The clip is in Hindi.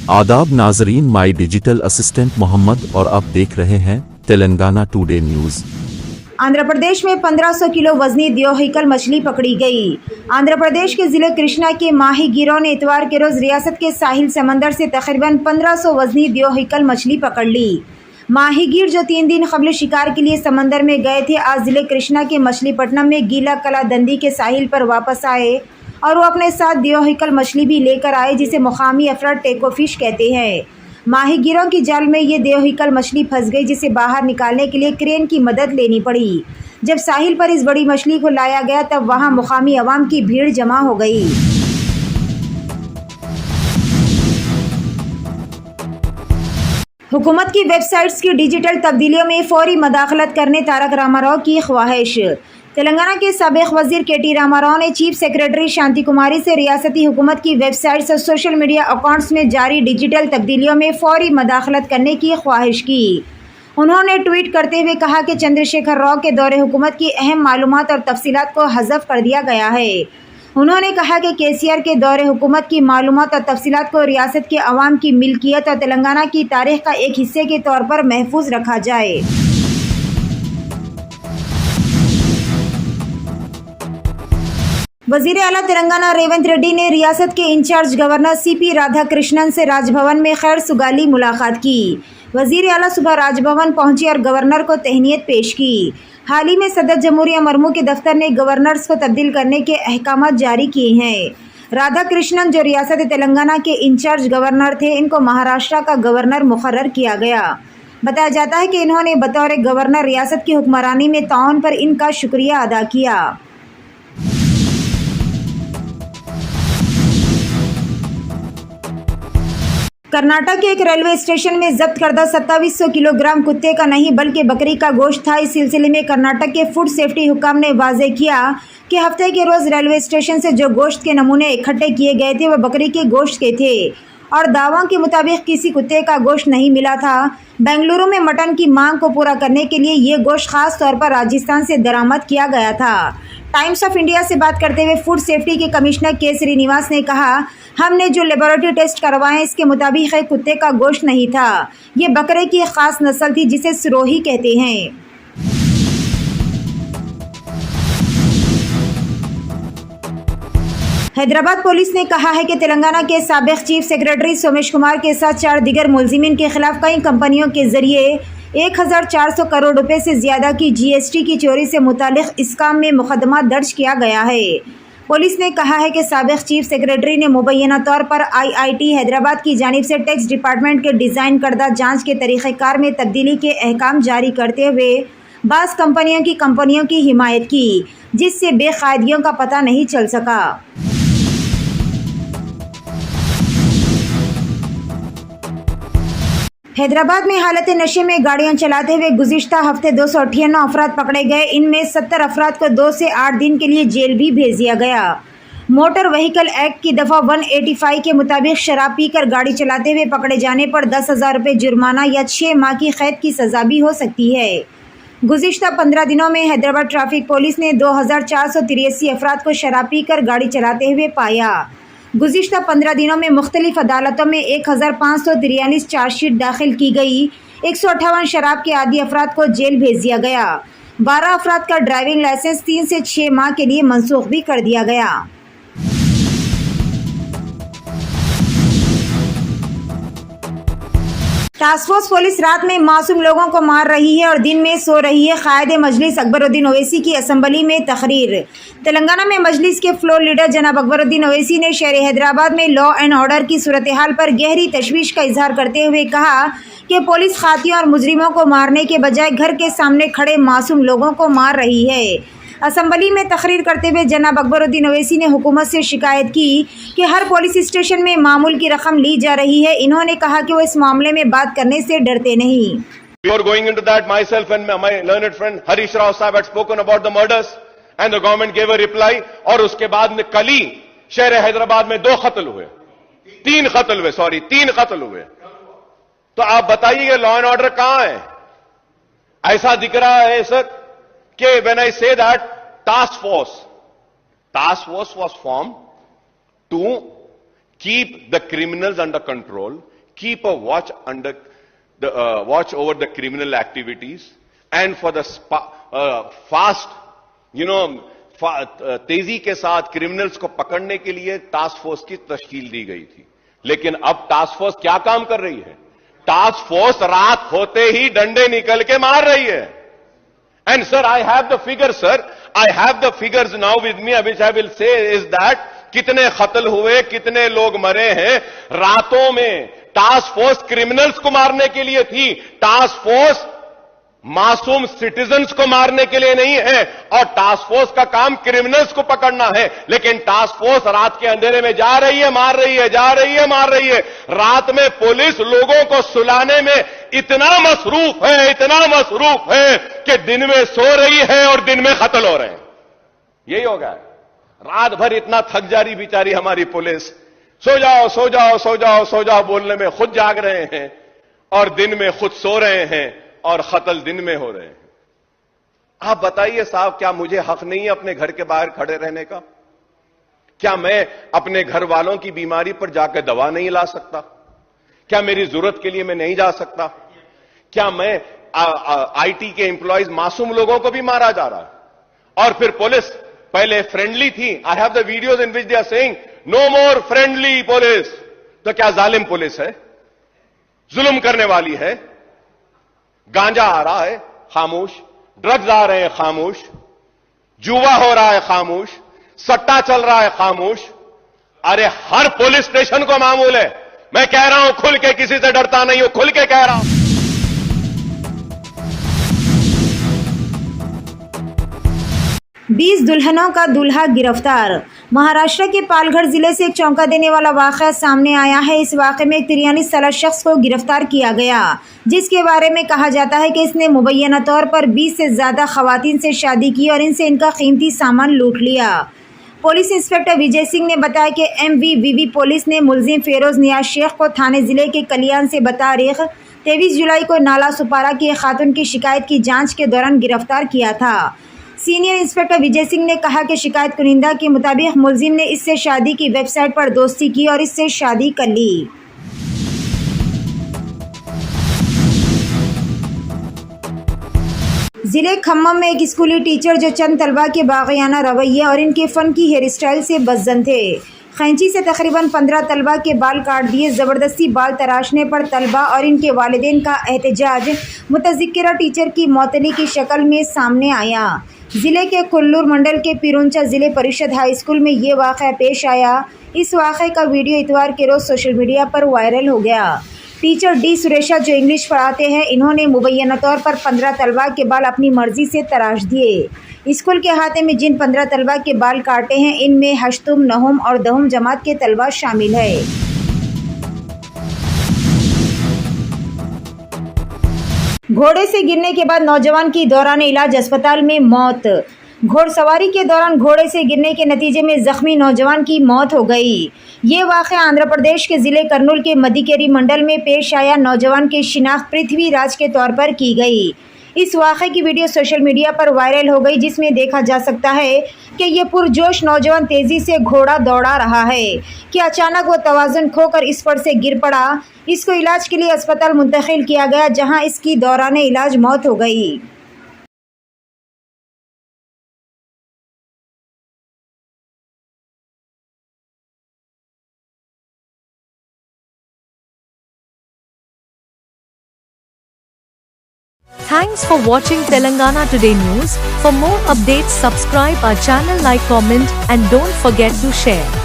आदाब नाजरीन, माई डिजिटल असिस्टेंट मोहम्मद और आप देख रहे हैं तेलंगाना टुडे न्यूज़। आंध्र प्रदेश में 1500 किलो वजनी द्योहिकल मछली पकड़ी गई। आंध्र प्रदेश के जिले कृष्णा के माहीगीरों ने इतवार के रोज रियासत के साहिल समंदर से तकरीबन 1500 वजनी द्योहिकल मछली पकड़ ली। माहीगीर जो 3 दिन कबल शिकार के लिए समंदर में गए थे, आज जिले कृष्णा के मछलीपट्टनम में गीला कला दंदी के साहिल पर वापस आए और वो अपने साथ द्योहिकल मछली भी लेकर आए, जिसे मुकामी अफराद टेकोफिश कहते हैं। माहीगीरों की जाल में ये द्योहिकल मछली फंस गई, जिसे बाहर निकालने के लिए क्रेन की मदद लेनी पड़ी। जब साहिल पर इस बड़ी मछली को लाया गया तब वहां मुकामी अवाम की भीड़ जमा हो गई। हुकूमत की वेबसाइट्स की डिजिटल तब्दीलियों में फौरी मदाखलत करने तारक रामाराव की ख्वाहिश। तेलंगाना के साबिक वजीर के.टी. रामाराव ने चीफ सेक्रेटरी शांति कुमारी से रियासती हुकूमत की वेबसाइट्स और सोशल मीडिया अकाउंट्स में जारी डिजिटल तब्दीलियों में फौरी मदाखलत करने की ख्वाहिश की। उन्होंने ट्वीट करते हुए कहा कि चंद्रशेखर राव के दौरे हुकूमत की अहम मालूमात और तफसीलात को हज़फ कर दिया गया है। उन्होंने कहा कि केसीआर के दौरे हुकूमत की मालूमात और तफसीलात को रियासत के अवाम की मिल्कियत और तेलंगाना की तारीख का एक हिस्से के तौर पर महफूज रखा जाए। वजीर आला तेलंगाना रेवंत रेड्डी ने रियासत के इंचार्ज गवर्नर सीपी राधाकृष्णन से राजभवन में खैर सुगाली मुलाकात की। वजीर आला सुबह राजभवन पहुंचे और गवर्नर को तहनीत पेश की। हाल ही में सदर जमहूरिया मरमू के दफ्तर ने गवर्नर्स को तब्दील करने के अहकाम जारी किए हैं। राधाकृष्णन जो रियासत तेलंगाना के इंचार्ज गवर्नर थे, इनको महाराष्ट्र का गवर्नर मुकर्रर किया गया। बताया जाता है कि इन्होंने बतौर गवर्नर रियासत की हुक्मरानी में ताउन पर इनका शुक्रिया अदा किया। कर्नाटक के एक रेलवे स्टेशन में जब्त करदा 2700 किलोग्राम कुत्ते का नहीं बल्कि बकरी का गोश्त था। इस सिलसिले में कर्नाटक के फूड सेफ्टी हुक्काम ने वाजे किया कि हफ्ते के रोज रेलवे स्टेशन से जो गोश्त के नमूने इकट्ठे किए गए थे वह बकरी के गोश्त के थे और दावों के मुताबिक किसी कुत्ते का गोश्त नहीं मिला था। बेंगलुरु में मटन की मांग को पूरा करने के लिए ये गोश्त खास तौर पर राजस्थान से दरामद किया गया था। टाइम्स ऑफ इंडिया से बात करते हुए फूड सेफ्टी के कमिश्नर के श्रीनिवास ने कहा, हमने जो लेबोरेटरी टेस्ट करवाए इसके मुताबिक एक कुत्ते का गोश्त नहीं था। ये बकरे की एक खास नस्ल थी जिसे सिरोही कहते हैं। हैदराबाद पुलिस ने कहा है कि तेलंगाना के साबिक चीफ सेक्रेटरी सोमेश कुमार के साथ 4 दीगर मुलजिमीन के खिलाफ कई कंपनियों के जरिए 1400 करोड़ रुपए से ज्यादा की जीएसटी की चोरी से मुतालिक इस काम में मुकदमा दर्ज किया गया है। पुलिस ने कहा है कि साबिक चीफ सेक्रेटरी ने मुबैना तौर पर आईआईटी हैदराबाद की जानिब से टैक्स डिपार्टमेंट के डिज़ाइन करदा जांच के तरीक़ेकार में तब्दीली के अहकाम जारी करते हुए बाज़ कंपनियों की हिमायत की, जिससे बेकायदगियों का पता नहीं चल सका। हैदराबाद में हालत नशे में गाड़ियां चलाते हुए गुज़िश्ता हफ्ते 298 अफराद पकड़े गए। इनमें 70 अफराद को 2 से 8 दिन के लिए जेल भी भेज दिया गया। मोटर व्हीकल एक्ट की दफ़ा 185 के मुताबिक शराब पीकर गाड़ी चलाते हुए पकड़े जाने पर 10,000 रुपये जुर्माना या 6 माह की कैद की सज़ा भी हो सकती है। गुज़िश्ता 15 दिनों में हैदराबाद ट्रैफिक पुलिस ने 2483 अफराद को शराब पीकर गाड़ी चलाते हुए पाया। गुज़िश्ता 15 दिनों में मुख्तलिफ अदालतों में 1543 चार्जशीट दाखिल की गई। 158 शराब के आदी अफराद को जेल भेज दिया गया। 12 अफराद का ड्राइविंग लाइसेंस 3 से 6 माह के लिए मनसूख भी कर दिया गया। टास्क फोर्स पुलिस रात में मासूम लोगों को मार रही है और दिन में सो रही है। कायद मजलिस अकबरुद्दीन ओवैसी की असम्बली में तकरीर। तेलंगाना में मजलिस के फ्लोर लीडर जनाब अकबरुद्दीन ओवैसी ने शहर हैदराबाद में लॉ एंड ऑर्डर की सूरत हाल पर गहरी तशवीश का इजहार करते हुए कहा कि पुलिस खातियों और मुजरिमों को मारने के बजाय घर के सामने खड़े मासूम लोगों को मार रही है। असम्बली में तकरीर करते हुए जनाब अकबरुद्दीन ओवैसी ने हुकूमत से शिकायत की कि हर पुलिस स्टेशन में मामूल की रकम ली जा रही है। इन्होंने कहा कि वो इस मामले में बात करने से डरते नहीं। Before going into that, myself and my learned friend Harish Rao Sahib had spoken about the murders and the government gave a reply। और उसके बाद में कल ही शहर हैदराबाद में 2 कत्ल हुए, 3 कत्ल हुए। तो आप बताइए लॉ एंड ऑर्डर कहां है? ऐसा दिख रहा है सर कि when I say that task force was formed to keep the criminals under control, keep a watch watch over the criminal activities and for the fast, तेजी के साथ क्रिमिनल्स को पकड़ने के लिए टास्क फोर्स की तश्कील दी गई थी। लेकिन अब टास्क फोर्स क्या काम कर रही है? टास्क फोर्स रात होते ही डंडे निकल के मार रही है। And sir, I have the figure, sir, I have the figures now with me, which I will say is that कितने कत्ल हुए, कितने लोग मरे हैं रातों में। टास्क फोर्स क्रिमिनल्स को मारने के लिए थी, टास्क फोर्स मासूम सिटीजन्स को मारने के लिए नहीं है। और टास्क फोर्स का काम क्रिमिनल्स को पकड़ना है, लेकिन टास्क फोर्स रात के अंधेरे में जा रही है, मार रही है, जा रही है, मार रही है। रात में पुलिस लोगों को सुलाने में इतना मसरूफ है कि दिन में सो रही है और दिन में कत्ल हो रहे हैं। यही होगा, रात भर इतना थक जा रही बेचारी हमारी पुलिस, सो जाओ सो जाओ सो जाओ सो जाओ बोलने में खुद जाग रहे हैं और दिन में खुद सो रहे हैं और कत्ल दिन में हो रहे हैं। आप बताइए साहब, क्या मुझे हक नहीं है अपने घर के बाहर खड़े रहने का? क्या मैं अपने घर वालों की बीमारी पर जाकर दवा नहीं ला सकता? क्या मेरी जरूरत के लिए मैं नहीं जा सकता? क्या मैं आईटी के एम्प्लॉयज, मासूम लोगों को भी मारा जा रहा है और फिर पुलिस पहले फ्रेंडली थी। I have the videos in which they are saying no more friendly police. तो क्या जालिम पुलिस है? जुल्म करने वाली है? गांजा आ रहा है, खामोश। ड्रग्स आ रहे हैं, खामोश। जुआ हो रहा है, खामोश। सट्टा चल रहा है, खामोश। अरे हर पुलिस स्टेशन को मामूल है। मैं कह रहा हूं, खुल के, किसी से डरता नहीं हूं, खुल के कह रहा हूं। 20 दुल्हनों का दूल्हा गिरफ्तार। महाराष्ट्र के पालघर जिले से एक चौंका देने वाला वाक़या सामने आया है। इस वाक़े में एक 43 साला शख्स को गिरफ्तार किया गया, जिसके बारे में कहा जाता है कि इसने मुबैना तौर पर 20 से ज़्यादा खवातीन से शादी की और इनसे इनका कीमती सामान लूट लिया। पुलिस इंस्पेक्टर विजय सिंह ने बताया कि MVVV पुलिस ने मुलजिम फेरोज नियाज शेख को थाने जिले के कलियान से बतारीख 23 जुलाई को नाला सुपारा की एक खातून की शिकायत की जाँच के दौरान गिरफ्तार किया था। सीनियर इंस्पेक्टर विजय सिंह ने कहा कि शिकायत कुनिंदा के मुताबिक मुलजिम ने इससे शादी की वेबसाइट पर दोस्ती की और इससे शादी कर ली। जिले खम्मम में एक स्कूली टीचर जो चंद तलबा के बाग़ियाना रवैये और इनके फ़न की हेयर स्टाइल से बज़्ज़न थे, खैंची से तकरीबन 15 तलबा के बाल काट दिए। ज़बरदस्ती बाल तराशने पर तलबा और इनके वालिदैन का एहतजाज मुतज़क्किरा टीचर की मौतली की शक्ल में सामने आया। ज़िले के कुल्लूर मंडल के पिरुंचा ज़िले परिषद हाई स्कूल में ये वाक़या पेश आया। इस वाक़े का वीडियो इतवार के रोज़ सोशल मीडिया पर वायरल हो गया। टीचर डी सुरेशा जो इंग्लिश पढ़ाते हैं, इन्होंने मुबैना तौर पर 15 तलबा के बाल अपनी मर्जी से तराश दिए। स्कूल के अहाते में जिन 15 तलबा के बाल काटे हैं, इनमें हश्तुम, नहुम और दहुम जमात के तलबा शामिल है। घोड़े से गिरने के बाद नौजवान की दौरान इलाज अस्पताल में मौत। घोड़सवारी के दौरान घोड़े से गिरने के नतीजे में जख्मी नौजवान की मौत हो गई। ये वाक़या आंध्र प्रदेश के ज़िले कर्नूल के मदिकेरी मंडल में पेश आया। नौजवान की शिनाख्त पृथ्वीराज के तौर पर की गई। इस वाक़े की वीडियो सोशल मीडिया पर वायरल हो गई, जिसमें देखा जा सकता है कि ये पुरजोश नौजवान तेज़ी से घोड़ा दौड़ा रहा है कि अचानक वो तवाज़ुन खोकर इस पर से गिर पड़ा। इसको इलाज के लिए अस्पताल मुंतकिल किया गया, जहां इसकी दौरान इलाज मौत हो गई। Thanks for watching Telangana Today News. For more updates, subscribe our channel, like, comment, and don't forget to share.